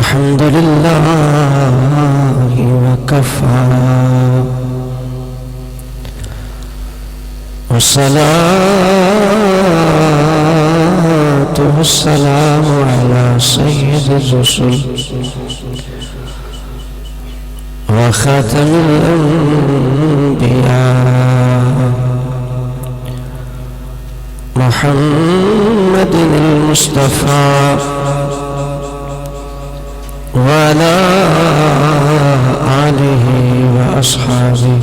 الحمد لله وكفى والصلاة والسلام على سيد الرسل وخاتم الأنبياء محمد المصطفى وعلى آله وأصحابه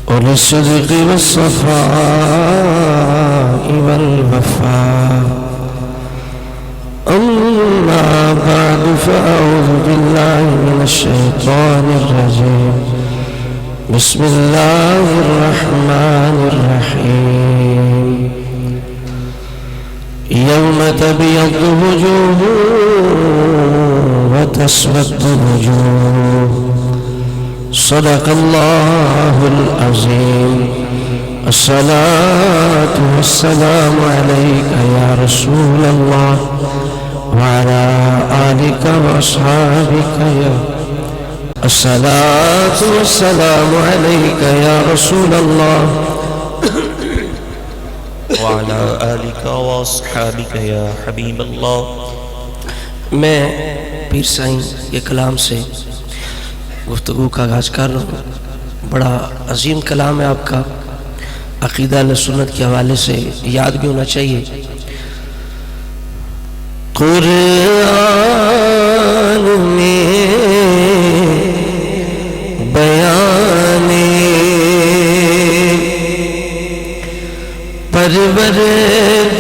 أولي الصدق والصفاء والوفاء. أما بعد فأعوذ بالله من الشيطان الرجيم. بسم الله الرحمن الرحيم. يوم تبيض وجوه وتسود وجوه. صدق الله العظيم. الصلاة والسلام عليك يا رسول الله وعلى آلك وأصحابك يا الصلاة والسلام عليك يا رسول الله وعلى آلك واصحابك يا حبیب اللہ. میں پیر سائیں کے کلام سے گفتگو کا آغاز کر رہا ہوں. بڑا عظیم کلام ہے آپ کا، عقیدہ اہل سنت کے حوالے سے یاد بھی ہونا چاہیے. قرآن میں بیان پروردگار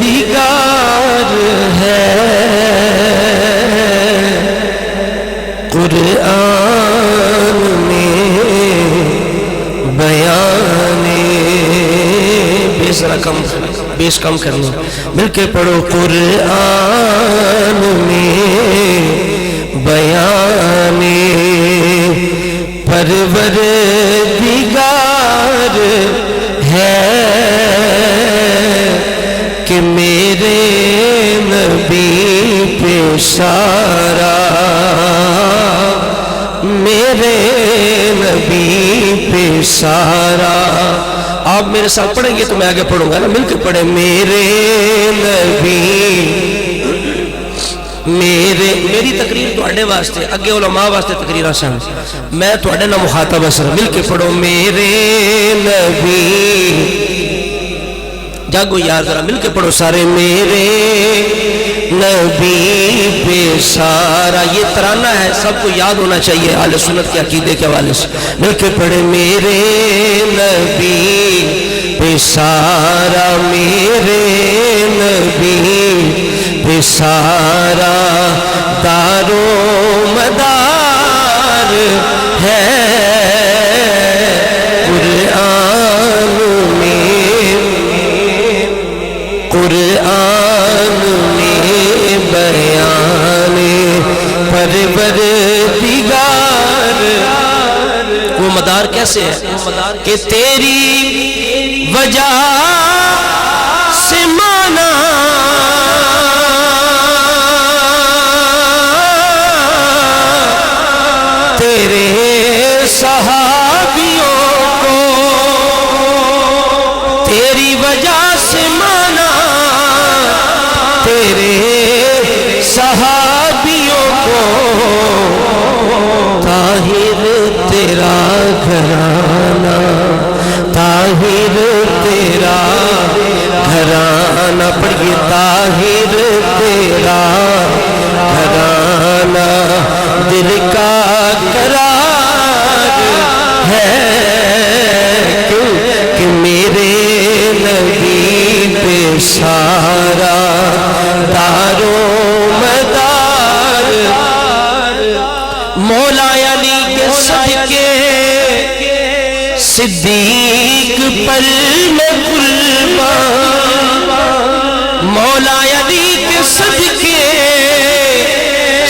ہے. قرآن میں بیان بیس کم کرنی مل کے پڑھو. قرآن میں بیان پروردگار ہے کہ میرے نبی پہ سارا، میرے نبی پہ سارا. آپ میرے ساتھ پڑھیں گے تو میں آگے پڑھوں گا نا، مل کے پڑھیں. میرے نبی، میری تقریر تو اڈے واسطے، اگے علماء واسطے تقریر آسان، میں تو اڈے نہ مخاطب ہے. سر مل کے پڑھو. میرے نبی، جاگو یار ذرا مل کے پڑھو سارے. میرے نبی پہ سارا، یہ ترانہ ہے، سب کو یاد ہونا چاہیے اہل سنت کے عقیدے کے حوالے سے. مل کے پڑھے. میرے نبی پہ سارا، میرے نبی پہ سارا دار و مدار ہے. قرآن میں بیان پروردگار. وہ مدار کیسے ہے کہ تیری وجہ سے مانا تیرے صحابیوں کو، تیری وجہ سے مانا تیرے صحابیوں کو. طاہر تیرا گھرانہ، طاہر تیرا گھرانہ. پڑھئے. طاہر تیرا گھرانہ دل کا قرار ہے کہ میرے نبی پہ سارا دار و مدار. مولا علی کے صدقے صدیق پر میں قربان. مولا علی کے صدقے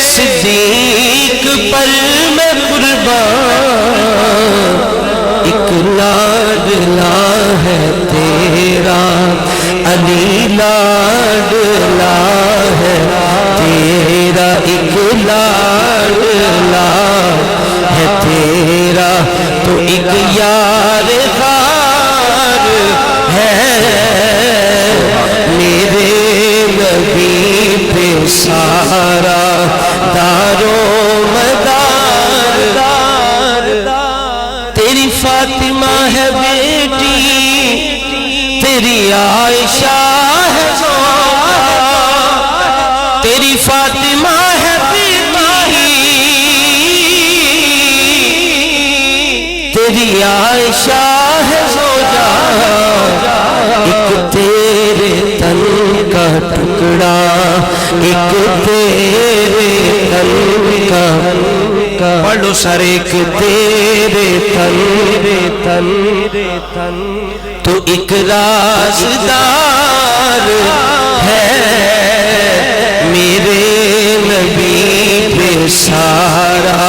صدیق پر میں قربان. ایک لاڈلا ہے تیرا علی، لاڈلا ہے تیرا ایک لاڈلا ہے تیرا تو ایک یار غار ہے میرے نبی پہ سارا دارو مدار تیری فاطمہ ہے بیٹی تیری عائشہ ہے زوجہ تیری فاطمہ ہے بیٹی تیری عائشہ ہے زوجہ ایک تیرے تن کا ٹکڑا ایک تیرے تن کا پڑھو سر ایک تیرے تن تو ایک رازدار ہے میرے نبی پہ سارا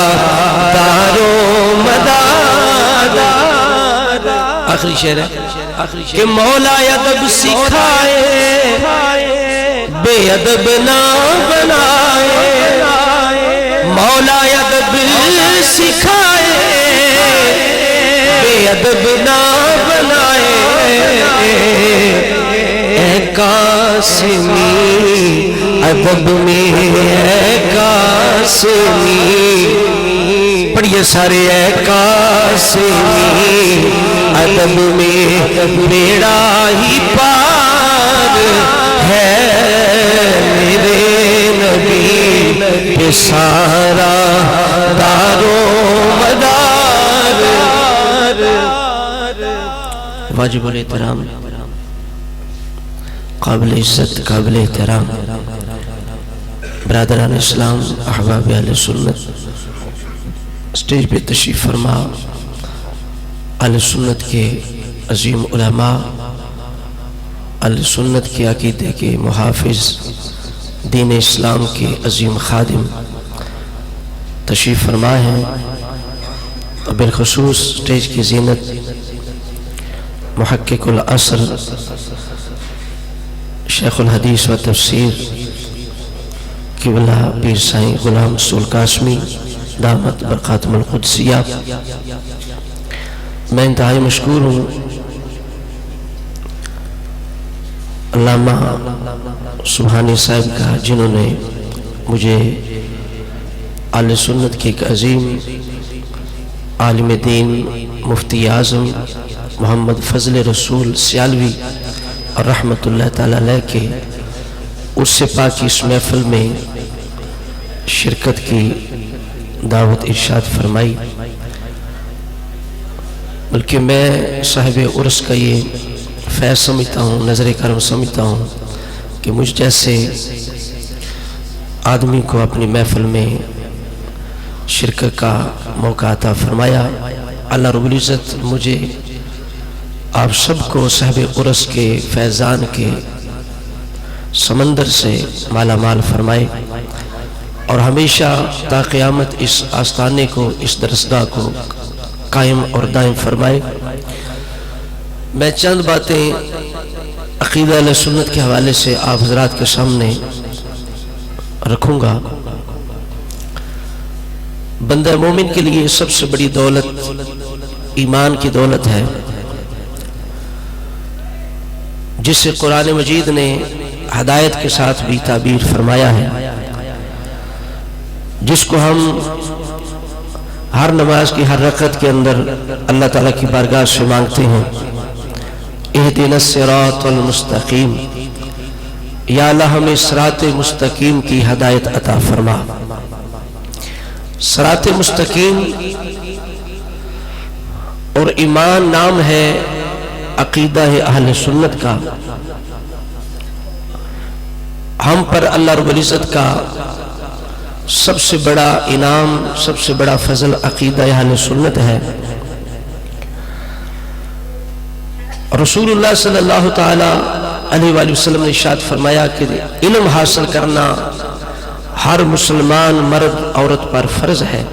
دارو مدار آخری شعر ہے کہ مولا ادب سکھائے بے ادب نہ بنائے مولا ادب سکھائے بے ادب نہ بنائے اے قاسمی ادب میں اے قاسمی پڑھئے سارے اے قاسمی ادب میں بیڑا ہی پار ہے میرے نبی پہ سارا دارو مدار واجب الاحترام قابل عزت قابل احترام برادران اسلام احباب اہل سنت اسٹیج پہ تشریف فرما اہل سنت کے عظیم علماء اہل سنت کے عقیدے کے محافظ دین اسلام کے عظیم خادم تشریف فرما ہیں اور بالخصوص اسٹیج کی زینت محقق العصر شیخ الحدیث و تفسیر قبلہ پیر سائیں غلام رسول قاسمی دامت برقاتم القدسیہ میں انتہائی مشکور ہوں علامہ سبحانی صاحب کا جنہوں نے مجھے اہل سنت کے ایک عظیم عالم دین مفتی اعظم محمد فضل رسول سیالوی اور رحمت اللہ تعالیٰ علیہ کے اس سے پاک اس محفل میں شرکت کی دعوت ارشاد فرمائی بلکہ میں صاحب عرس کا یہ فیض سمجھتا ہوں نظر کرم سمجھتا ہوں کہ مجھ جیسے آدمی کو اپنی محفل میں شرکت کا موقع عطا فرمایا اللہ رب العزت مجھے آپ سب کو صاحب عرس کے فیضان کے سمندر سے مالا مال فرمائے اور ہمیشہ تا قیامت اس آستانے کو اس درسگاہ کو قائم اور دائم فرمائے میں چند باتیں عقیدہ اہل سنت کے حوالے سے آپ حضرات کے سامنے رکھوں گا بندہ مومن کے لیے سب سے بڑی دولت ایمان کی دولت ہے جسے قرآن مجید نے ہدایت کے ساتھ بھی تعبیر فرمایا ہے جس کو ہم ہر نماز کی ہر رکعت کے اندر اللہ تعالیٰ کی بارگاہ سے مانگتے ہیں اہدنا الصراط المستقیم یا اللہ ہمیں صراط مستقیم کی ہدایت عطا فرما صراط مستقیم اور ایمان نام ہے عقیدہ اہل سنت کا ہم پر اللہ رب العزت کا سب سے بڑا انعام سب سے بڑا فضل عقیدہ اہل سنت ہے رسول اللہ صلی اللہ تعالی علیہ وآلہ وسلم نے ارشاد فرمایا کہ علم حاصل کرنا ہر مسلمان مرد عورت پر فرض ہے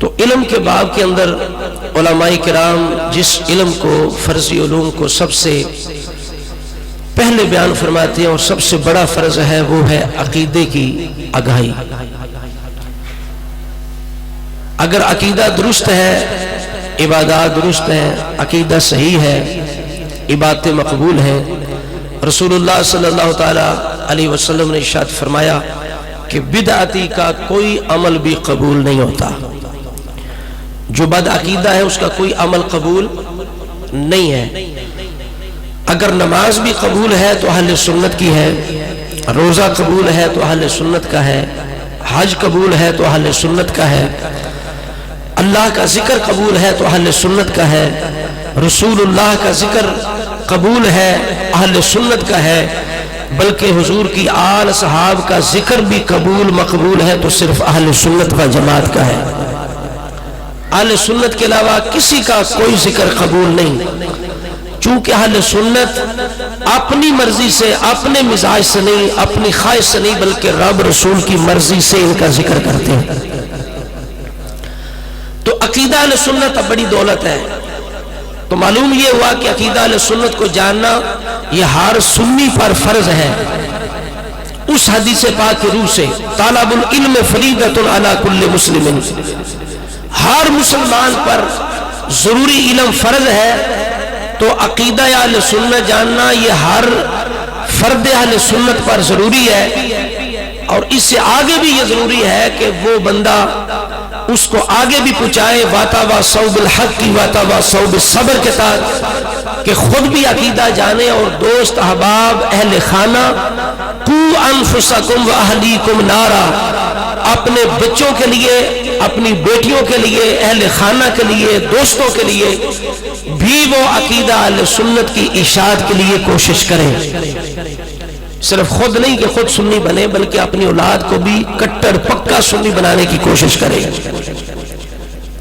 تو علم کے باب کے اندر علماء کرام جس علم کو فرضی علوم کو سب سے پہلے بیان فرماتے ہیں اور سب سے بڑا فرض ہے وہ ہے عقیدے کی آگاہی. اگر عقیدہ درست ہے عبادات درست ہیں، عقیدہ صحیح ہے عبادتیں مقبول ہیں. رسول اللہ صلی اللہ تعالی علیہ وسلم نے ارشاد فرمایا کہ بدعتی کا کوئی عمل بھی قبول نہیں ہوتا. جو بد عقیدہ ہے اس کا کوئی عمل قبول نہیں ہے. اگر نماز بھی قبول ہے تو اہل سنت کی ہے، روزہ قبول ہے تو اہل سنت کا ہے، حج قبول ہے تو اہل سنت کا ہے، اللہ کا ذکر قبول ہے تو اہل سنت کا ہے، رسول اللہ کا ذکر قبول ہے اہل سنت کا ہے، بلکہ حضور کی آل صحاب کا ذکر بھی قبول مقبول ہے تو صرف اہل سنت و جماعت کا ہے. اہل سنت کے علاوہ کسی کا کوئی ذکر قبول نہیں، چونکہ اہل سنت اپنی مرضی سے، اپنے مزاج سے نہیں، اپنی خواہش سے نہیں، بلکہ رب رسول کی مرضی سے ان کا ذکر کرتے ہیں. تو عقیدہ اہل سنت اب بڑی دولت ہے. تو معلوم یہ ہوا کہ عقیدہ اہل سنت کو جاننا یہ ہر سنی پر فرض ہے. اس حدیث پاک کی روح سے طالب العلم فریضۃ علی کل مسلم، ہر مسلمان پر ضروری علم فرض ہے. تو عقیدہ اہل سنت جاننا یہ ہر فرد اہل سنت پر ضروری ہے، اور اس سے آگے بھی یہ ضروری ہے کہ وہ بندہ اس کو آگے بھی پہنچائے وَتَوَاصَوْا بِالْحَقِّ وَتَوَاصَوْا بِالصَّبْرِ کے تحت، کہ خود بھی عقیدہ جانے اور دوست احباب اہل خانہ قُوا أَنفُسَكُمْ وَأَهْلِيكُمْ نَارًا، اپنے بچوں کے لیے، اپنی بیٹیوں کے لیے، اہل خانہ کے لیے، دوستوں کے لیے بھی وہ عقیدہ اہل سنت کی اشاعت کے لیے کوشش کریں. صرف خود نہیں کہ خود سنی بنے، بلکہ اپنی اولاد کو بھی کٹر پکا سنی بنانے کی کوشش کرے،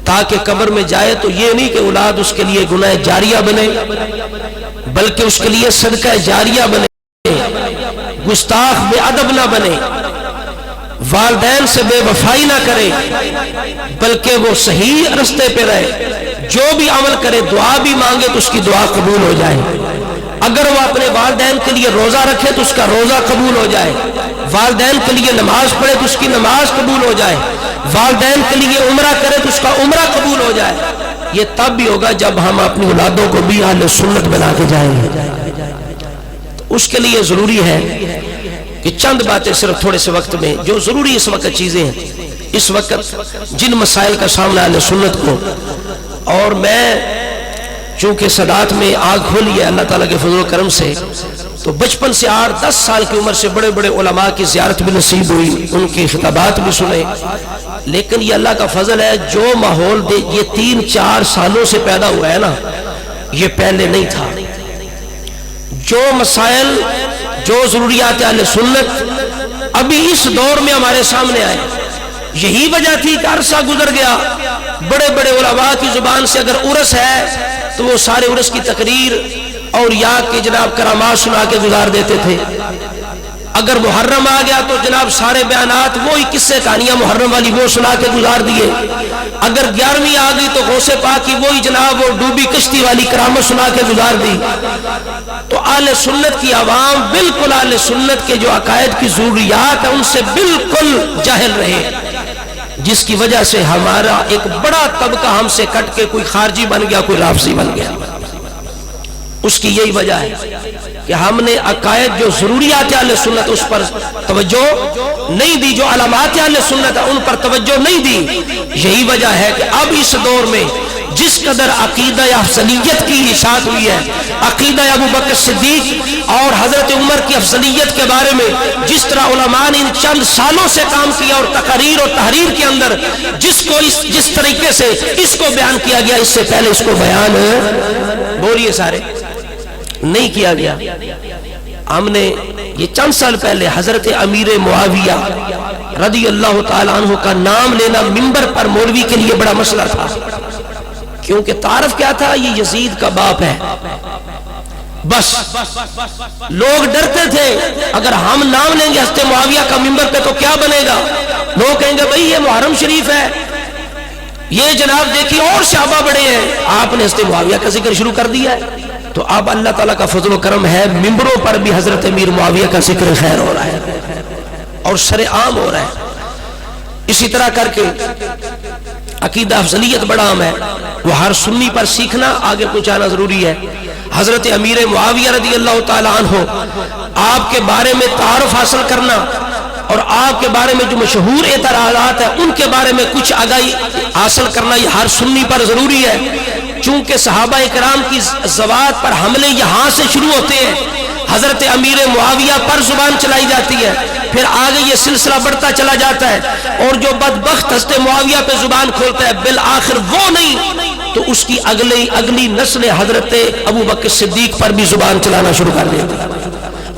تاکہ قبر میں جائے تو یہ نہیں کہ اولاد اس کے لیے گناہ جاریہ بنے، بلکہ اس کے لیے صدقہ جاریہ بنے، گستاخ بے ادب نہ بنے، والدین سے بے وفائی نہ کرے، بلکہ وہ صحیح رستے پہ رہے. جو بھی عمل کرے، دعا بھی مانگے تو اس کی دعا قبول ہو جائے. اگر وہ اپنے والدین کے لیے روزہ رکھے تو اس کا روزہ قبول ہو جائے، والدین کے لیے نماز پڑھے تو اس کی نماز قبول ہو جائے، والدین کے لیے عمرہ کرے تو اس کا عمرہ قبول ہو جائے. یہ تب بھی ہوگا جب ہم اپنی اولادوں کو بھی اہل سنت بنا کے جائیں گے. تو اس کے لیے ضروری ہے کہ چند باتیں صرف تھوڑے سے وقت میں، جو ضروری اس وقت چیزیں ہیں، اس وقت جن مسائل کا سامنا اہل سنت کو، اور میں چونکہ صدات میں آگ کھولی ہے اللہ تعالیٰ کے فضل و کرم سے، تو بچپن سے 8-10 سال کی عمر سے بڑے بڑے علماء کی زیارت بھی نصیب ہوئی، ان کی خطابات بھی سنے. لیکن یہ اللہ کا فضل ہے، جو ماحول یہ 3-4 سالوں سے پیدا ہوا ہے نا، یہ پہلے نہیں تھا. جو مسائل، جو ضروریات اہل سنت ابھی اس دور میں ہمارے سامنے آئے، یہی وجہ تھی کہ عرصہ گزر گیا، بڑے بڑے علماء کی زبان سے اگر عرس ہے تو وہ سارے عرس کی تقریر اور یا کہ جناب کرامات سنا کے گزار دیتے تھے. اگر محرم آ گیا تو جناب سارے بیانات وہی قصے کہانیاں محرم والی وہ سنا کے گزار دیے. اگر 11ویں آ گئی تو غوث پاک کی وہی جناب وہ ڈوبی کشتی والی کرامت سنا کے گزار دی. تو اہل سنت کی عوام بالکل اہل سنت کے جو عقائد کی ضروریات ہیں ان سے بالکل جاہل رہے، جس کی وجہ سے ہمارا ایک بڑا طبقہ ہم سے کٹ کے کوئی خارجی بن گیا، کوئی رافضی بن گیا. اس کی یہی وجہ ہے کہ ہم نے عقائد جو ضروریات اہل سنت اس پر توجہ نہیں دی، جو علامات اہل سنت ان پر توجہ نہیں دی. یہی وجہ ہے کہ اب اس دور میں جس قدر عقیدہ افضلیت کی اشاعت ہوئی ہے، عقیدہ ابو بکر صدیق اور حضرت عمر کی افضلیت کے بارے میں جس طرح علماء نے ان چند سالوں سے کام کیا اور تقاریر اور تحریر کے اندر جس طریقے سے اس کو بیان کیا گیا، اس سے پہلے اس کو بیان بولیے سارے نہیں کیا گیا. ہم نے یہ چند سال پہلے حضرت امیر معاویہ رضی اللہ تعالی عنہ کا نام لینا ممبر پر مولوی کے لیے بڑا مسئلہ تھا، کیونکہ تعارف کیا تھا، یہ یزید کا باپ ہے. بس لوگ ڈرتے تھے اگر ہم نام لیں گے حضرت معاویہ کا ممبر پہ تو کیا بنے گا. لوگ کہیں گے بھئی یہ محرم شریف ہے، یہ جناب دیکھیے اور صحابہ بڑے ہیں، آپ نے حضرت معاویہ کا ذکر شروع کر دیا ہے. تو اب اللہ تعالیٰ کا فضل و کرم ہے، ممبروں پر بھی حضرت امیر معاویہ کا ذکر خیر ہو رہا ہے اور سر عام ہو رہا ہے۔ اسی طرح کر کے عقیدہ افضلیت بڑا عام ہے، وہ ہر سنی پر سیکھنا آگے پہنچانا ضروری ہے۔ حضرت امیر معاویہ رضی اللہ تعالی عنہ، آپ کے بارے میں تعارف حاصل کرنا اور آپ کے بارے میں جو مشہور اعتراضات ہیں ان کے بارے میں کچھ آگاہی حاصل کرنا یہ ہر سنی پر ضروری ہے، چونکہ صحابہ کرام کی ذوات پر حملے یہاں سے شروع ہوتے ہیں، حضرت امیر معاویہ پر زبان چلائی جاتی ہے، پھر آگے یہ سلسلہ بڑھتا چلا جاتا ہے، اور جو بدبخت حضرت معاویہ پہ زبان کھولتا ہے بالآخر وہ نہیں تو اس کی اگلی نسل حضرت ابو بکر صدیق پر بھی زبان چلانا شروع کر دیتی ہے۔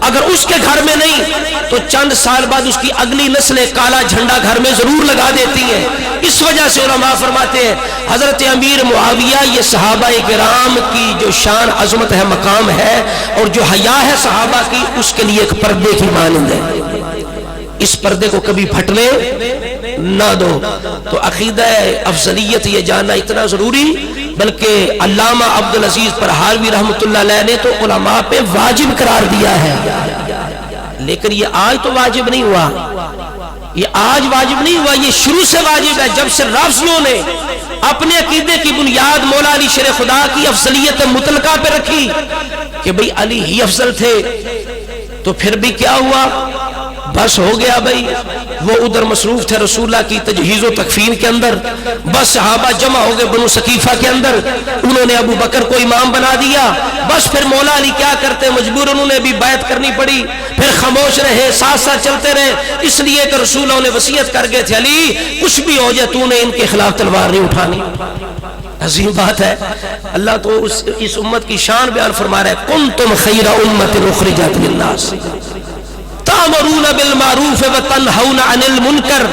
اگر اس کے گھر میں نہیں تو چند سال بعد اس کی اگلی نسلیں کالا جھنڈا گھر میں ضرور لگا دیتی ہیں۔ اس وجہ سے علماء فرماتے ہیں حضرت امیر معاویہ یہ صحابہ کرام کی جو شان عظمت ہے، مقام ہے، اور جو حیا ہے صحابہ کی، اس کے لیے ایک پردے کی مانند ہے، اس پردے کو کبھی پھٹنے نہ دو۔ تو عقیدہ افضلیت یہ جاننا اتنا ضروری، بلکہ علامہ عبدالعزیز پرہاروی رحمۃ اللہ علیہ نے تو علماء پہ واجب قرار دیا ہے، لیکن یہ آج تو واجب نہیں ہوا، یہ آج واجب نہیں ہوا، یہ شروع سے واجب ہے۔ جب سے رافضیوں نے اپنے عقیدے کی بنیاد مولا علی شیر خدا کی افضلیت مطلقہ پہ رکھی کہ بھئی علی ہی افضل تھے، تو پھر بھی کیا ہوا، بس ہو گیا بھئی، وہ ادھر مصروف تھے رسول اللہ کی تجہیز و تکفین کے اندر، بس صحابہ جمع ہو گئے بنو ثقیفہ کے اندر، انہوں نے ابو بکر کو امام بنا دیا، بس پھر مولا علی کیا کرتے، مجبور انہوں نے بھی بیعت کرنی پڑی، پھر خاموش رہے، ساتھ ساتھ چلتے رہے، اس لیے کہ رسول اللہ نے وصیت کر گئے تھے علی کچھ بھی ہو جائے تو نے ان کے خلاف تلوار نہیں اٹھانی۔ عظیم بات ہے، اللہ تو اس امت کی شان بیان فرما رہا ہے، کنتم خیر امت اخرجت للناس تأمرون بالمعروف وتنہون عن المنکر۔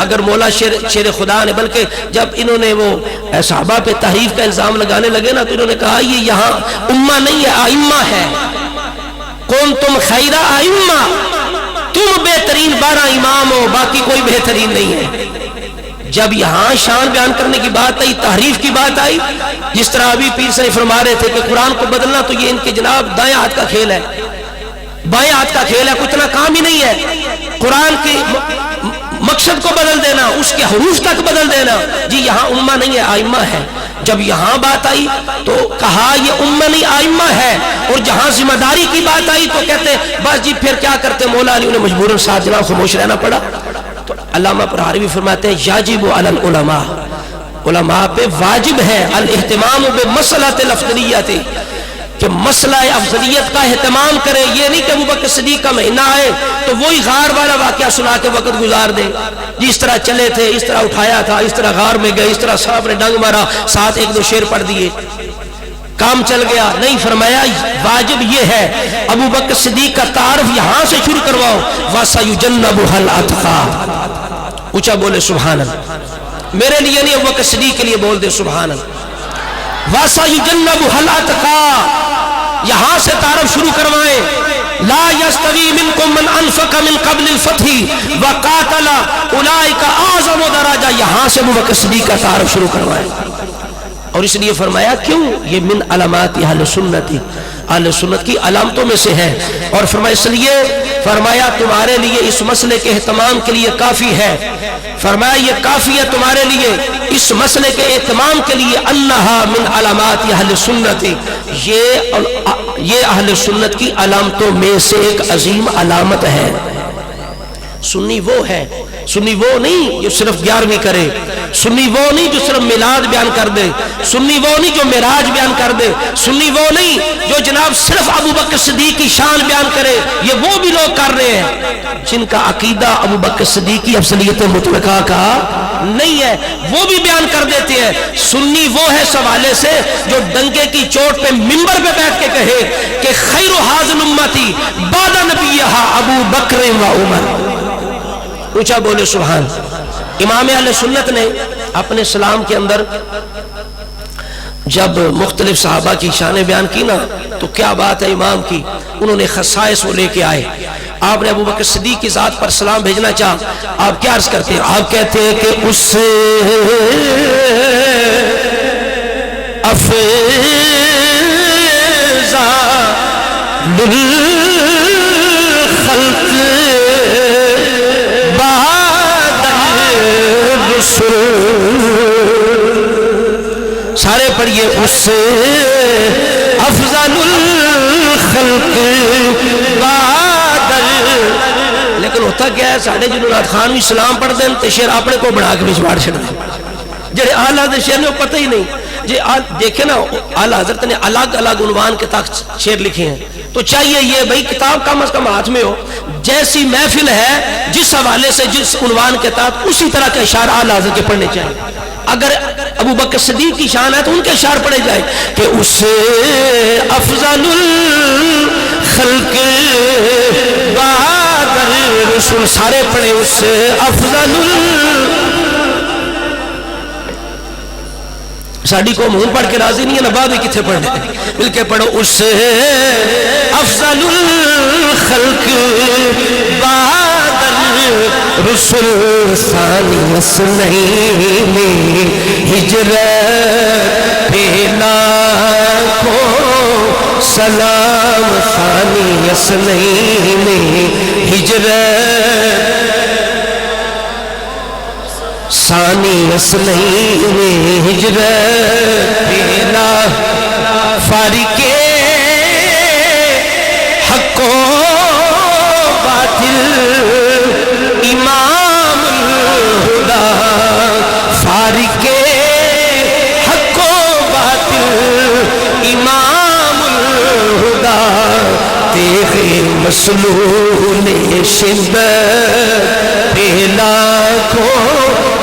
اگر مولا شیر خدا نے، بلکہ جب انہوں نے وہ صحابہ پہ تحریف کا الزام لگانے لگے نا، تو انہوں نے کہا یہ یہاں امہ نہیں ہے، آئمہ ہے، کنتم خیر آئمہ، تم بہترین 12 امام ہو، باقی کوئی بہترین نہیں ہے۔ جب یہاں شان بیان کرنے کی بات آئی، تحریف کی بات آئی، جس طرح ابھی پیر صاحب فرما رہے تھے کہ قرآن کو بدلنا تو یہ ان کے جناب دائیں ہاتھ کا کھیل ہے، بائیں ہاتھ کا کھیل ہے، کوئی اتنا کام ہی نہیں ہے۔ قرآن کے مقصد کو بدل دینا، اس کے حروف تک بدل دینا، جی یہاں امہ نہیں ہے، آئمہ ہے۔ جب یہاں بات آئی تو کہا یہ امہ نہیں آئمہ ہے، اور جہاں ذمہ داری کی بات آئی تو کہتے بس جی پھر کیا کرتے، مولا علی انہیں مجبوراً ساتھ جناب خاموش رہنا پڑا۔ تو علامہ پرہاروی فرماتے ہیں یاجب علی العلماء، علماء پہ واجب ہے الاہتمام بمسئلۃ الافضلیت، کہ مسئلہ افضلیت کا اہتمام کرے، یہ نہیں کہ ابو بکر صدیق کا مہینہ آئے تو وہی غار والا واقعہ سنا کے وقت گزار دے، جس طرح چلے تھے، اس طرح اٹھایا تھا، اس طرح غار میں گئے، اس طرح صاحب نے ڈنگ مارا، ساتھ ایک دو شعر پڑھ دیے، کام چل گیا۔ نہیں، فرمایا واجب یہ ہے ابو بکر صدیق کا تعارف یہاں سے شروع کرواؤ، وَسَيُجَنَّبُهَا الْأَتْقَى، اونچا بولے سبحان اللہ، میرے لیے نہیں ابو بکر صدیق کے لیے بول دے سبحان اللہ، وَسَيُجَنَّبُهَا الْأَتْقَى، یہاں سے تعارف شروع کروائیں، لا يستوی منکم من انفق من قبل الفتح وقاتل اولئک اعظم درجہ، یہاں سے ابو بکر صدیق کا تعارف شروع کروائیں۔ اور اس لیے فرمایا کیوں، یہ من علامات اہل سنت، اہل سنت کی علامتوں میں سے ہے، اور فرمایا اس لیے فرمایا تمہارے لیے اس مسئلے کے اہتمام کے لیے کافی ہے، فرمایا یہ کافی ہے تمہارے لیے اس مسئلے کے اہتمام کے لیے، انہا من علامات اہل سنت، یہ اہل سنت کی علامتوں میں سے ایک عظیم علامت ہے۔ سنی وہ ہے، سنی وہ نہیں جو صرف 11ویں کرے، سنی وہ نہیں جو صرف میلاد بیان کر دے، سنی وہ نہیں جو معراج بیان کر دے، سنی وہ نہیں جو جناب صرف ابو بکر صدیق کی شان بیان کرے، یہ وہ بھی لوگ کر رہے ہیں جن کا عقیدہ ابو بکر صدیق کی افضلیت مطلقہ کا نہیں ہے، وہ بھی بیان کر دیتے ہیں۔ سنی وہ ہے اس حوالے سے جو ڈنگے کی چوٹ پہ منبر پہ بیٹھ کے کہے کہ خیر ھذل امتی بعد نبیھا ابو بکر و عمر، اونچا بولے سبحان۔ امام اہل سنت نے اپنے سلام کے اندر جب مختلف صحابہ کی شانیں بیان کی نا، تو کیا بات ہے امام کی، انہوں نے خصائص وہ لے کے آئے۔ آپ نے ابو بکر صدیق کی ذات پر سلام بھیجنا چاہا، آپ کیا عرض کرتے ہیں، آپ کہتے ہیں کہ اس للخلق بعد الرسل. سارے پڑھیے اس افضل الخلق بعد. لیکن ہوتا کیا ہے ساڑھے جنہوں خان بھی سلام پڑھ دیں تو شیر اپنے کو بڑھا کے بچوار چھڑ دیں. جڑے آل حضرت شیر نے وہ پتہ ہی نہیں. جی دیکھیں نا آل حضرت نے الگ الگ عنوان کے تحت شیر لکھے ہیں تو چاہیے یہ بھئی کتاب کم از کم ہاتھ میں ہو, جیسی محفل ہے جس حوالے سے جس عنوان کے تحت اسی طرح کے اشعار آل حضرت کے پڑھنے چاہیے. اگر ابو بکر صدیق کی شان ہے تو ان کے اشعار پڑھے جائے کہ اس افضل الخلق بعد الرسل. سارے پڑھے اس افضل ساڑی کو مون پڑھ کے راضی نہیں ہے نبا بھی کتھے پڑھ دیں مل کے پڑھو اس افضل الخلق بعد الرسل. ثانی اثنین ہجرت پہلا کو سلام. ثانی اثنین ہجرت ثانی اثنین ہجرت پہلا فارق حق و باطل امام الہدا. فارق حق و باطل امام الہدا. تیغ مسلول شدت پہلا کو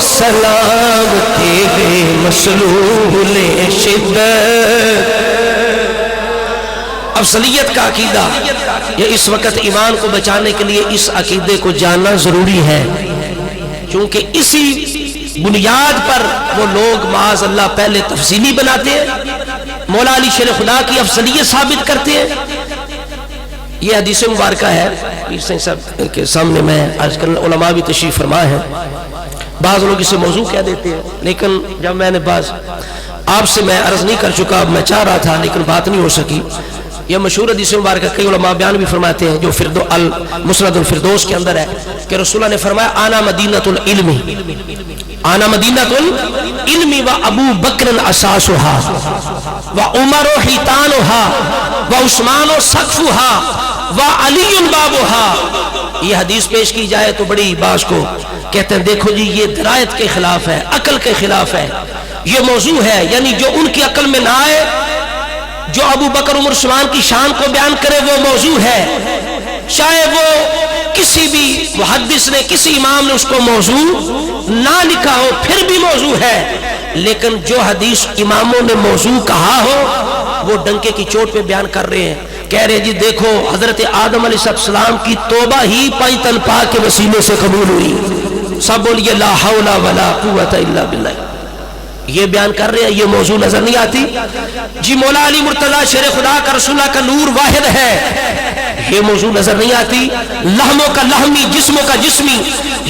سلام. تیغ مسلول شدت. افضلیت کا عقیدہ یہ اس وقت ایمان کو بچانے کے لیے اس عقیدے کو جاننا ضروری ہے, کیونکہ اسی بنیاد پر وہ لوگ معاذ اللہ پہلے تفصیلی بناتے ہیں, مولا علی شیر خدا کی افضلیت ثابت کرتے ہیں. یہ حدیث مبارکہ ہے پیر سنگھ صاحب کے سامنے میں آج کل علماء بھی تشریف فرما ہے. بعض لوگ اسے موضوع کہہ دیتے ہیں, لیکن جب میں نے بعض آپ سے میں عرض نہیں کر چکا, میں چاہ رہا تھا لیکن بات نہیں ہو سکی. یہ مشہور حدیث مبارکہ کئی علماء بیان بھی فرماتے ہیں جو مسند الفردوس کے اندر ہے کہ رسول اللہ نے فرمایا آنا مدینۃ العلم, آنا مدینۃ العلم و ابو بکر اساسها و عمر حیطانها و عثمان سقفها و علی بابها. یہ حدیث پیش کی جائے تو بڑی باز کو کہتے ہیں دیکھو جی یہ درایت کے خلاف ہے, عقل کے خلاف ہے, یہ موضوع ہے. یعنی جو ان کی عقل میں نہ آئے, جو ابو بکر عمر عثمان کی شان کو بیان کرے وہ موضوع ہے. چاہے وہ کسی بھی محدث نے کسی امام نے اس کو موضوع نہ لکھا ہو پھر بھی موضوع ہے. لیکن جو حدیث اماموں نے موضوع کہا ہو وہ ڈنکے کی چوٹ پہ بیان کر رہے ہیں, کہہ رہے جی دیکھو حضرت آدم علیہ السلام کی توبہ ہی پانچ تن پاک کے وسیلے سے قبول ہوئی. سب بولیے لا حول ولا قوت الا باللہ. یہ بیان کر رہے ہیں, یہ موضوع نظر نہیں آتی. جی مولا علی مرتضی شیر خدا کا رسول اللہ کا نور واحد ہے, یہ موضوع نظر نہیں آتی. لحموں کا لحمی, جسموں کا جسمی,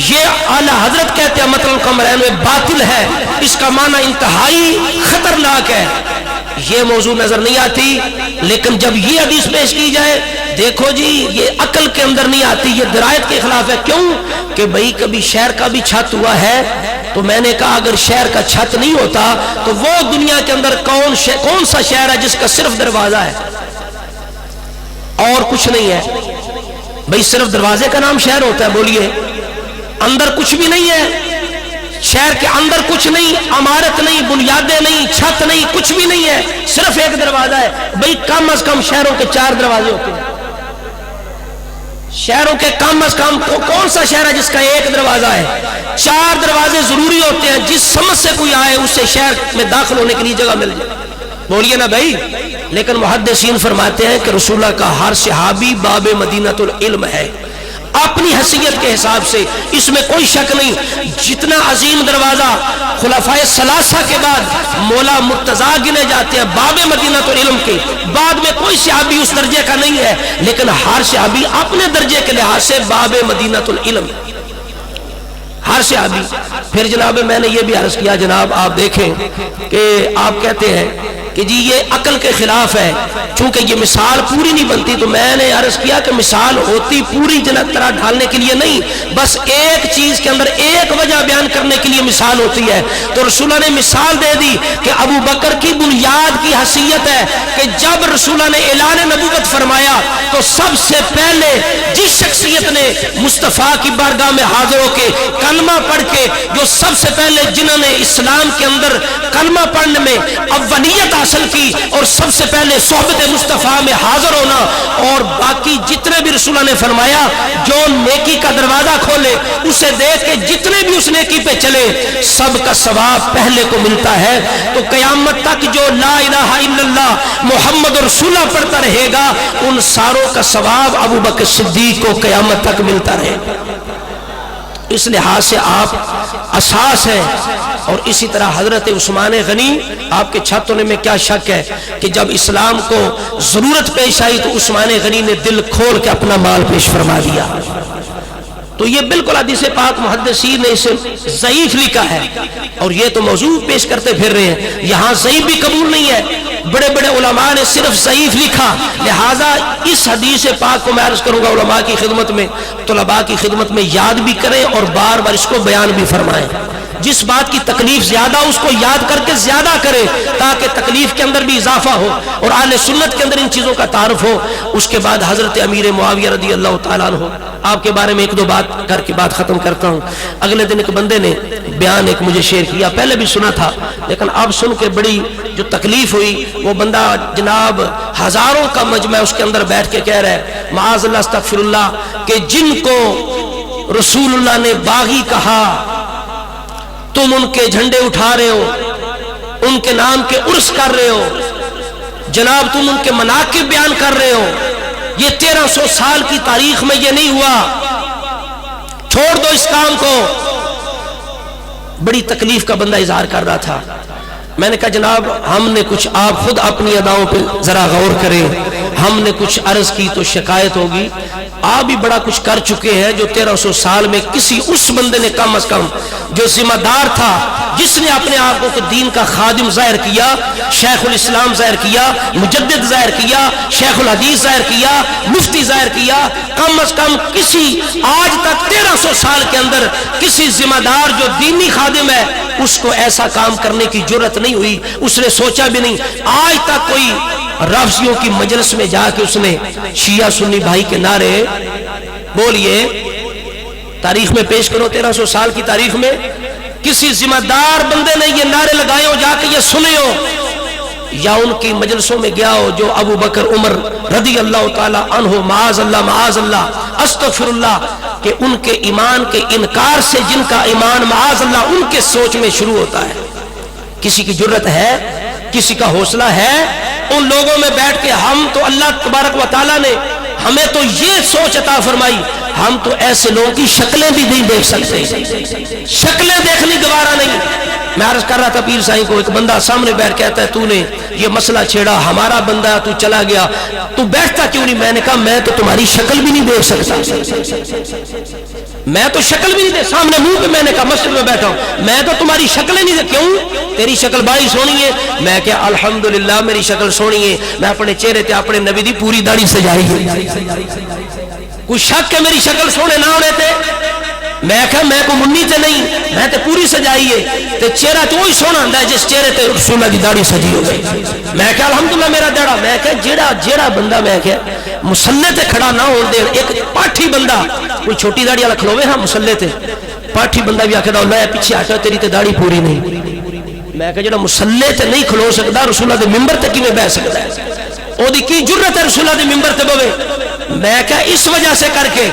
یہ اعلی حضرت کہتے ہیں مطلب کمرین میں باطل ہے, اس کا معنی انتہائی خطرناک ہے, یہ موضوع نظر نہیں آتی. لیکن جب یہ حدیث پیش کی جائے دیکھو جی یہ عقل کے اندر نہیں آتی, یہ درایت کے خلاف ہے. کیوں کہ بھئی کبھی شہر کا بھی چھت ہوا ہے تو میں نے کہا اگر شہر کا چھت نہیں ہوتا تو وہ دنیا کے اندر کون سا شہر ہے جس کا صرف دروازہ ہے اور کچھ نہیں ہے. بھئی صرف دروازے کا نام شہر ہوتا ہے؟ بولیے اندر کچھ بھی نہیں ہے, شہر کے اندر کچھ نہیں, عمارت نہیں, بنیادیں نہیں, چھت نہیں, کچھ بھی نہیں ہے, صرف ایک دروازہ ہے. بھئی کم از کم شہروں کے 4 دروازے ہوتے ہیں. شہروں کے کم از کم کون سا شہر ہے جس کا ایک دروازہ ہے؟ 4 دروازے ضروری ہوتے ہیں, جس سمجھ سے کوئی آئے اسے شہر میں داخل ہونے کے لیے جگہ مل جائے. بولیے نا بھائی. لیکن محدثین فرماتے ہیں کہ رسول اللہ کا ہر صحابی باب مدینۃ العلم ہے اپنی حیثیت کے حساب سے, اس میں کوئی شک نہیں. جتنا عظیم دروازہ خلفائے ثلاثہ کے بعد مولا مرتضیٰ گنے جاتے ہیں باب مدینۃ العلم کے, بعد میں کوئی صحابی اس درجے کا نہیں ہے, لیکن ہر صحابی اپنے درجے کے لحاظ سے باب مدینۃ العلم, ہر صحابی. پھر جناب میں نے یہ بھی عرض کیا, جناب آپ دیکھیں کہ آپ کہتے ہیں کہ جی یہ عقل کے خلاف ہے، چونکہ یہ مثال پوری نہیں بنتی، تو میں نے عرض کیا کہ مثال ہوتی پوری جنت طرح ڈھالنے کے لیے نہیں، بس ایک چیز کے اندر ایک وجہ بیان کرنے کے لیے مثال ہوتی ہے۔ تو رسول اللہ نے مثال دے دی کہ ابو بکر کی بنیاد کی حیثیت ہے کہ جب رسول اللہ نے اعلان نبوت فرمایا تو سب سے پہلے جس شخصیت نے مصطفیٰ کی بارگاہ میں حاضر ہو کے کلمہ پڑھ کے، جو سب سے پہلے جنہوں نے اسلام کے اندر کلمہ پڑھنے میں اولیت حاصل کی اور سب سے پہلے صحبت مصطفیٰ میں حاضر ہونا، اور باقی جتنے بھی رسول اللہ نے فرمایا جو نیکی کا دروازہ کھولے اسے دیکھ کے جتنے بھی اس نیکی پہ چلے سب کا ثواب پہلے کو ملتا ہے۔ تو قیامت تک جو لا الہ الا اللہ محمد رسول اللہ پڑھتا رہے گا ان ساروں کا ثواب ابو بکر صدیق کو قیامت تک ملتا رہے گا۔ اس لحاظ سے آپ اساس ہیں، اور اسی طرح حضرت عثمان غنی آپ کے چھت ہونے میں کیا شک ہے کہ جب اسلام کو ضرورت پیش آئی تو عثمان غنی نے دل کھول کے اپنا مال پیش فرما دیا۔ تو یہ بالکل حدیث پاک محدثین نے اسے ضعیف لکھا ہے، اور یہ تو موضوع پیش کرتے پھر رہے ہیں، یہاں ضعیف بھی قبول نہیں ہے، بڑے بڑے علماء نے صرف ضعیف لکھا۔ لہٰذا اس حدیث پاک کو میں عرض کروں گا علماء کی خدمت میں، طلباء کی خدمت میں یاد بھی کریں اور بار بار اس کو بیان بھی فرمائیں۔ جس بات کی تکلیف زیادہ اس کو یاد کر کے زیادہ کرے تاکہ تکلیف کے اندر بھی اضافہ ہو اور اہل سنت کے اندر ان چیزوں کا تعارف ہو۔ اس کے بعد حضرت امیر معاویہ رضی اللہ تعالیٰ عنہ آپ کے بارے میں ایک دو بات کر کے بات ختم کرتا ہوں۔ اگلے دن ایک بندے نے بیان ایک مجھے شیئر کیا، پہلے بھی سنا تھا لیکن اب سن کے بڑی جو تکلیف ہوئی۔ وہ بندہ جناب ہزاروں کا مجمع اس کے اندر بیٹھ کے کہہ رہا ہے معاذ اللہ استغفر اللہ کہ جن کو رسول اللہ نے باغی کہا تم ان کے جھنڈے اٹھا رہے ہو، ان کے نام کے عرس کر رہے ہو، جناب تم ان کے مناقب بیان کر رہے ہو، یہ 1300 سال کی تاریخ میں یہ نہیں ہوا، چھوڑ دو اس کام کو۔ بڑی تکلیف کا بندہ اظہار کر رہا تھا۔ میں نے کہا جناب ہم نے کچھ، آپ خود اپنی اداؤں پہ ذرا غور کریں، ہم نے کچھ عرض کی تو شکایت ہوگی، آپ بھی بڑا کچھ کر چکے ہیں جو 1300 سال میں کسی اس بندے نے کم از کم جو ذمہ دار تھا، جس نے اپنے آپ کو دین کا خادم ظاہر کیا، شیخ الاسلام ظاہر کیا، مجدد ظاہر کیا، شیخ الحدیث ظاہر کیا، مفتی ظاہر کیا، کم از کم کسی آج تک 1300 سال کے اندر کسی ذمہ دار جو دینی خادم ہے اس کو ایسا کام کرنے کی جرت نہیں ہوئی، اس نے سوچا بھی نہیں۔ آج تک کوئی رافضیوں کی مجلس میں جا کے اس نے شیعہ سنی بھائی کے نعرے بولیے تاریخ میں پیش کرو، 1300 سال کی تاریخ میں کسی ذمہ دار بندے نے یہ نعرے لگائے ہو، جا کے یہ سنے ہو، یا ان کی مجلسوں میں گیا ہو جو ابو بکر عمر رضی اللہ تعالی عنہ معاذ اللہ استغفر اللہ کہ ان کے ایمان کے انکار سے جن کا ایمان معاذ اللہ ان کے سوچ میں شروع ہوتا ہے۔ کسی کی جرت ہے، کسی کا حوصلہ ہے ان لوگوں میں بیٹھ کے ہم تو اللہ تبارک و تعالیٰ نے ہمیں تو یہ سوچ عطا فرمائی، ہم تو ایسے لوگوں کی شکلیں بھی نہیں دیکھ سکتے، شکلیں دیکھنی گوارا نہیں۔ میں عرض کر رہا تھا پیر سائیں کو، ایک بندہ سامنے بیٹھ کہتا ہے تو نے یہ مسئلہ چھیڑا، ہمارا بندہ تو چلا گیا، تو بیٹھتا کیوں نہیں؟ میں نے کہا میں تو تمہاری شکل بھی نہیں دیکھ سکتا، میں تو شکل بھی نہیں دیکھ سامنے منہ پہ، میں نے کہا مسجد میں بیٹھا ہوں میں تو تمہاری شکلیں نہیں دیکھ، کیوں؟ تیری شکل بڑی سونی ہے۔ میں کہا الحمدللہ میری شکل سونی ہے، میں اپنے چہرے تے اپنے نبی دی پوری داڑھی سجائی ہے، کوئی شک ہے میری شکل سونے نہ ہونے تے؟ میں کہا میں کو منی تے نہیں، میں تے پوری سجائی ہے، تے چہرہ تو وہی سونا ہوندا ہے جس چہرے تے رسول اللہ دی داڑھی سجی ہو گئی۔ میں کہا الحمدللہ میرا داڑھا، میں کہا جیڑا بندہ میں کہا مصلے تے کھڑا نہ ہون دے، ایک پاٹھی بندہ کوئی چھوٹی داڑھی والا کھلوے ہاں مصلے تے، پاٹھی بندہ بھی آکھدا اللہ پیچھے ہٹا تیری تے داڑھی پوری نہیں۔ میں کہا جڑا مصلے تے نہیں کھلو سکدا رسول اللہ دے ممبر تے کیویں بیٹھ سکدا ہے؟ او دی کی جرت ہے رسول اللہ دے ممبر تے بوے؟ میں کہا اس وجہ سے کر کے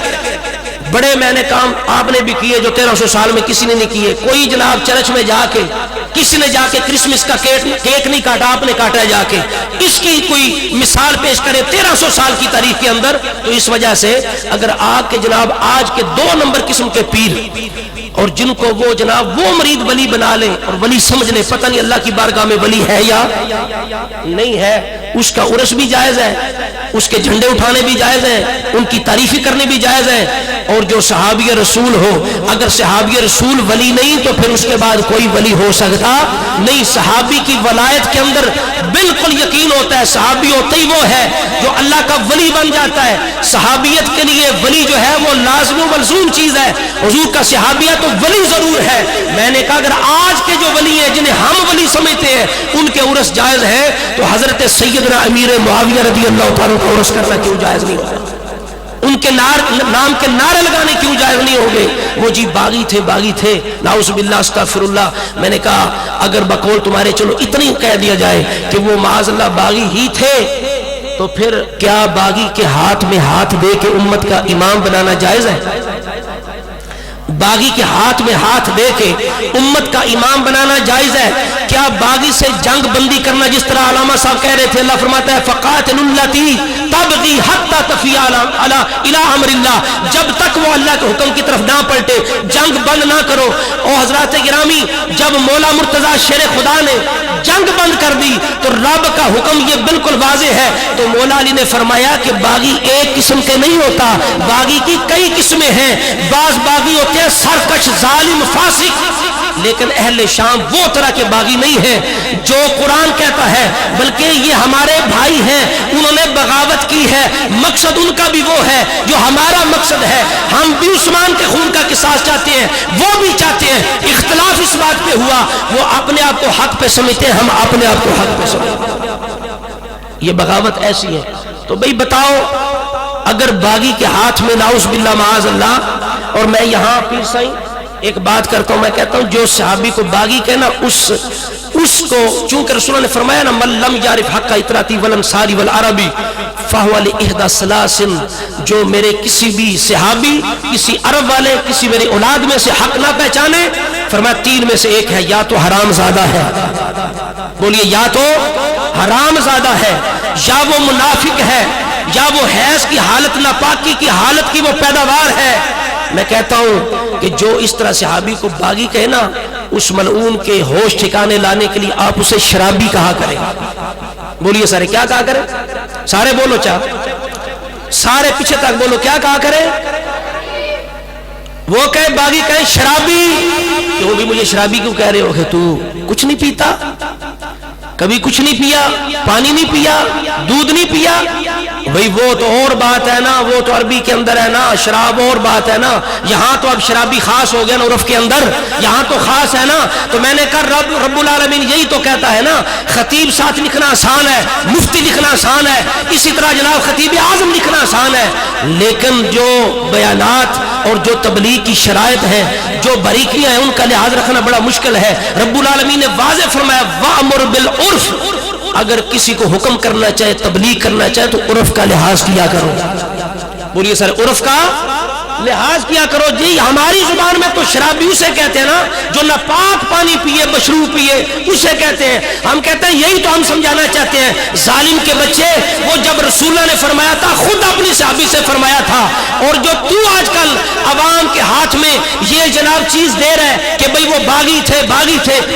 بڑے میں نے کام آپ نے بھی کیے جو 1300 سال میں کسی نے نہیں کیے۔ کوئی جناب چرچ میں جا کے کسی نے جا کے کرسمس کا کیک نہیں کاٹا، آپ نے کاٹا جا کے، اس کی کوئی مثال پیش کرے 1300 سال کی تاریخ کے اندر۔ تو اس وجہ سے اگر آپ کے جناب آج کے 2 نمبر قسم کے پیر اور جن کو وہ جناب وہ مرید ولی بنا لے اور ولی سمجھ لے، پتہ نہیں اللہ کی بارگاہ میں ولی ہے یا نہیں ہے، اس کا عرس بھی جائز ہے، اس کے جھنڈے اٹھانے بھی جائز ہیں، ان کی تعریفی کرنے بھی جائز ہے۔ اور جو صحابی رسول ہو، اگر صحابی رسول ولی نہیں تو پھر اس کے بعد کوئی ولی ہو سکتا نہیں۔ صحابی کی ولایت کے اندر بالکل یقین ہوتا ہے، صحابی ہوتا ہی وہ ہے جو اللہ کا ولی بن جاتا ہے۔ صحابیت کے لیے ولی جو ہے وہ لازم و ملزوم چیز ہے۔ حضور کا صحابیہ تو ولی ضرور ہے۔ میں نے کہا اگر آج کے جو ولی ہیں جنہیں ہم ولی سمجھتے ہیں ان کے عرس جائز ہے تو حضرت سیدنا امیر معاویہ رضی اللہ تعالیٰ کا عرس کرنا کیوں جائز نہیں ہوگا؟ ان کے نام کے نعرے لگانے کیوں جائز نہیں ہو گئے؟ وہ جی باغی تھے، نعوذ باللہ استغفر اللہ۔ میں نے کہا اگر بقول تمہارے چلو اتنی کہہ دیا جائے کہ وہ معاذ اللہ باغی ہی تھے تو پھر کیا باغی کے ہاتھ میں ہاتھ دے کے امت کا امام بنانا جائز ہے؟ باغی کے ہاتھ میں ہاتھ دے کے امت کا امام بنانا جائز ہے؟ کیا باغی سے جنگ بندی کرنا، جس طرح علامہ صاحب کہہ رہے تھے، اللہ فرماتا ہے فَقَاتِلُوا الَّتِي تَبْغِي حَتَّى تَفِيَ إِلَىٰ أَمْرِ اللَّهِ، جب تک وہ اللہ کے حکم کی طرف نہ پلٹے جنگ بند نہ کرو۔ اور حضرات گرامی، جب مولا مرتضیٰ شیر خدا نے جنگ بند کر دی تو رب کا حکم یہ بالکل واضح ہے، تو مولا علی نے فرمایا کہ باغی ایک قسم کے نہیں ہوتا، باغی کی کئی قسمیں ہیں۔ بعض باغی ہوتے ہیں سرکش، ظالم، فاسق، لیکن اہل شام وہ طرح کے باغی نہیں ہیں جو قرآن کہتا ہے، بلکہ یہ ہمارے بھائی ہیں، انہوں نے بغاوت کی ہے، مقصد ان کا بھی وہ ہے جو ہمارا مقصد ہے۔ ہم بھی عثمان کے خون کا قصاص چاہتے ہیں، وہ بھی چاہتے ہیں، اختلاف اس بات پہ ہوا، وہ اپنے آپ کو حق پہ سمجھتے ہیں، ہم اپنے آپ کو حق پہ سمجھتے ہیں۔ یہ بغاوت ایسی ہے۔ تو بھئی بتاؤ، اگر باغی کے ہاتھ میں نعوذ باللہ معاذ اللہ، اور میں یہاں پیر سائیں ایک بات کرتا ہوں، میں کہتا ہوں جو صحابی کو باغی کہنا اس کو، چونکہ رسول اللہ نے فرمایا نا من لم یعرف حق اطراتی والانصاری والعربی فہو لإحدى ثلاث، جو میرے کسی بھی صحابی، کسی عرب والے، کسی میری اولاد میں سے حق نہ پہچانے، فرمایا تین میں سے ایک ہے، یا تو حرام زادہ ہے، بولیے یا تو حرام زادہ ہے، یا وہ منافق ہے، یا وہ حیض کی حالت، ناپاکی کی حالت کی وہ پیداوار ہے۔ میں کہتا ہوں کہ جو اس طرح صحابی کو باغی کہے نا، اس ملعون کے ہوش ٹھکانے لانے کے لیے آپ اسے شرابی کہا کریں۔ بولیے سارے کیا کہا کریں؟ سارے بولو، سارے پیچھے تک بولو، کیا کہا کریں؟ وہ کہے باغی کہے شرابی، کہ وہ بھی مجھے شرابی کیوں کہہ رہے ہو کہ تو کچھ نہیں پیتا، کبھی کچھ نہیں پیا، پانی نہیں پیا، دودھ نہیں پیا؟ بھئی وہ تو اور بات ہے نا، وہ تو عربی کے اندر ہے نا، شراب اور بات ہے نا، یہاں تو اب شرابی خاص ہو گیا نا عرف کے اندر، یہاں تو خاص ہے نا۔ تو میں نے کہا رب العالمین یہی تو کہتا ہے نا، خطیب ساتھ لکھنا آسان ہے، مفتی لکھنا آسان ہے، اسی طرح جناب خطیب اعظم لکھنا آسان ہے، لیکن جو بیانات اور جو تبلیغ کی شرائط ہیں، جو باریکیاں ہیں، ان کا لحاظ رکھنا بڑا مشکل ہے۔ رب العالمین نے واضح فرمایا وَأْمُرْ بِالْعُرْفِ، اگر کسی کو حکم کرنا چاہے، تبلیغ کرنا چاہے تو عرف کا لحاظ کیا کرو۔ بولیے سر، عرف کا لحاظ کیا کرو۔ جی ہماری زبان میں تو شرابی اسے کہتے ہیں نا جو ناپاک پانی پیے، مشروب پیے، اسے کہتے ہیں۔ ہم کہتے ہیں یہی تو ہم سمجھانا چاہتے ہیں۔ ظالم کے بچے، وہ جب رسول اللہ نے فرمایا تھا، خود اپنی صحابی سے فرمایا تھا، اور جو تو آج کل عوام کے ہاتھ میں یہ جناب چیز دے رہا ہے کہ بھئی وہ باغی تھے،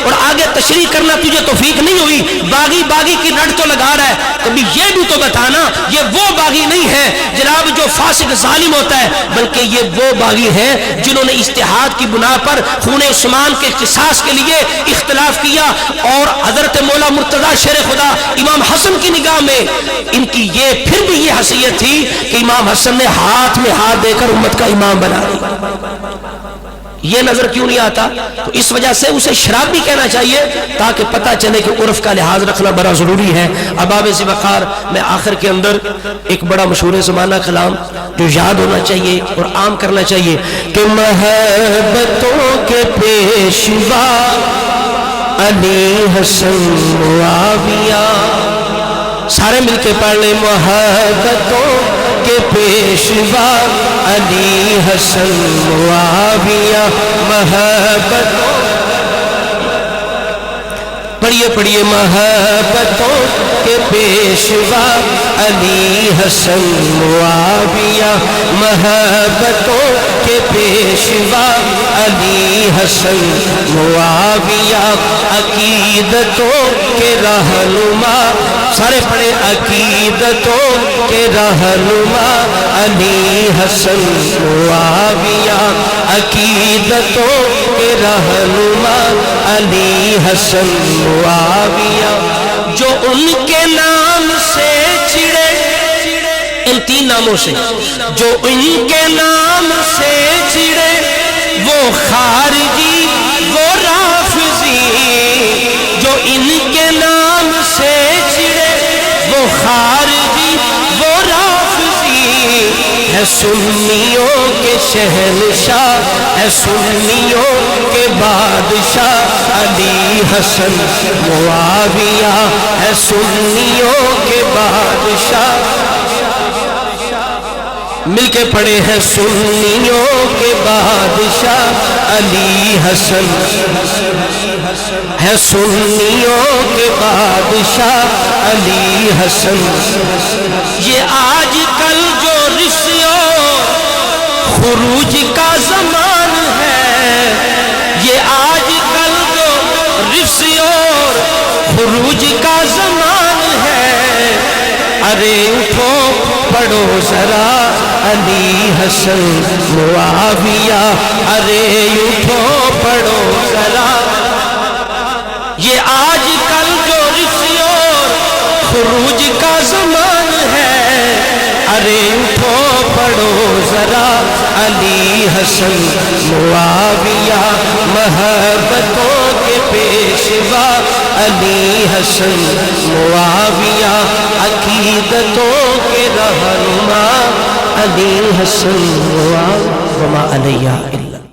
اور آگے تشریح کرنا تجھے توفیق نہیں ہوئی، باغی کی رٹ تو لگا رہا ہے، کبھی یہ بھی تو بتانا یہ وہ باغی نہیں ہے جناب جو فاسق ظالم ہوتا ہے، بلکہ یہ وہ باغی ہیں جنہوں نے اجتہاد کی بنا پر خون عثمان کے قصاص کے لیے اختلاف کیا، اور حضرت مولا مرتضیٰ شیر خدا امام حسن کی نگاہ میں ان کی یہ پھر بھی یہ حیثیت تھی کہ امام حسن نے ہاتھ میں ہاتھ دے کر امت کا امام بنا دیا۔ یہ نظر کیوں نہیں آتا؟ تو اس وجہ سے اسے شرابی کہنا چاہیے تاکہ پتہ چلے کہ عرف کا لحاظ رکھنا بڑا ضروری ہے۔ اباب ذی وقار میں آخر کے اندر ایک بڑا مشہور زمانہ کلام جو یاد ہونا چاہیے اور عام کرنا چاہیے کہ محبتوں کے پیشوا علی حسن معاویہ، سارے مل کے پڑھ لیں، محبتوں کے پیشوا علی حسن معاویہ، محبتوں، پڑھیے محبتوں کے پیشوا علی حسن معاویہ، محبتوں کے پیشوا علی حسن معاویہ عقیدتوں کے رہنما سارے پڑھے عقیدتوں کے رہنما علی حسن معاویہ عقیدتوں کے رہنما علی حسن معاویہ جو ان کے نام سے چڑے ان تین ناموں سے جو ان کے نام سے چڑے وہ خارجی وہ رافضی جو ان کے نام سے چڑے وہ خارجی وہ رافضی ہے سنیوں کے شہنشاہ ہے سنیوں کے بادشاہ علی حسن معاویہ ہے سنیوں کے بادشاہ مل کے پڑھے ہیں سنیوں کے بادشاہ علی حسن ہے سنیوں کے بادشاہ علی حسن یہ آج کل جو رسیوں خروج کا زمان ہے یہ آج کل جو رسیوں خروج کا زمان ہے ارے اٹھو پڑھو ذرا علی حسن معاویہ ارے اٹھو پڑھو ذرا یہ آج کل جو رسیوں خروج کا زمان ہے ارے اٹھو پڑھو ذرا علی حسن معاویہ محبتوں کے پیشوا علی حسن معاویہ عقیدتوں کے رہنما علی حسن معاویہ وما علیہ